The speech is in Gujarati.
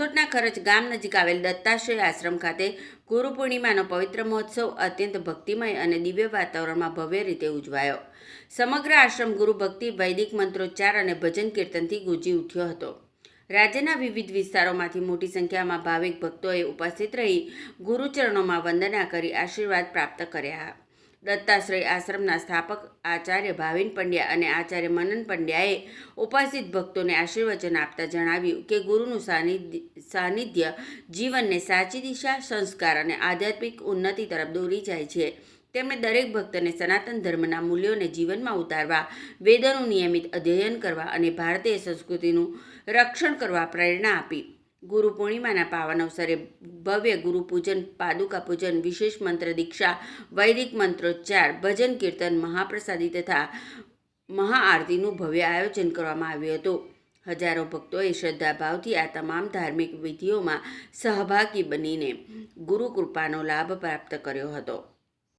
હાંસોટના ખરચ ગામ નજીક આવેલ દત્તાશ્રય આશ્રમ ખાતે ગુરુ પૂર્ણિમાનો પવિત્ર મહોત્સવ અત્યંત ભક્તિમય અને દિવ્ય વાતાવરણમાં ભવ્ય રીતે ઉજવાયો. સમગ્ર આશ્રમ ગુરુ ભક્તિ, વૈદિક મંત્રોચ્ચાર અને ભજન કીર્તનથી ગુંજી ઉઠ્યો હતો. રાજ્યના વિવિધ વિસ્તારોમાંથી મોટી સંખ્યામાં ભાવિક ભક્તોએ ઉપસ્થિત રહી ગુરુચરણોમાં વંદના કરી આશીર્વાદ પ્રાપ્ત કર્યા. દત્તાશ્રય આશ્રમના સ્થાપક આચાર્ય ભાવિન પંડ્યા અને આચાર્ય મનન પંડ્યાએ ઉપસ્થિત ભક્તોને આશીર્વચન આપતા જણાવ્યું કે ગુરુનું સાનિધ્ય જીવનને સાચી દિશા, સંસ્કાર અને આધ્યાત્મિક ઉન્નતિ તરફ દોરી જાય છે. તેમણે દરેક ભક્તને સનાતન ધર્મના મૂલ્યોને જીવનમાં ઉતારવા, વેદોનું નિયમિત અધ્યયન કરવા અને ભારતીય સંસ્કૃતિનું રક્ષણ કરવા પ્રેરણા આપી. ગુરુ પૂર્ણિમાના પાવન અવસરે ભવ્ય ગુરુ પૂજન, પાદુકા પૂજન, વિશેષ મંત્ર દીક્ષા, વૈદિક મંત્રોચ્ચાર, ભજન કીર્તન, મહાપ્રસાદી તથા મહાઆરતીનું ભવ્ય આયોજન કરવામાં આવ્યું હતું. હજારો ભક્તોએ શ્રદ્ધાભાવથી આ તમામ ધાર્મિક વિધિઓમાં સહભાગી બનીને ગુરુ કૃપાનો લાભ પ્રાપ્ત કર્યો હતો.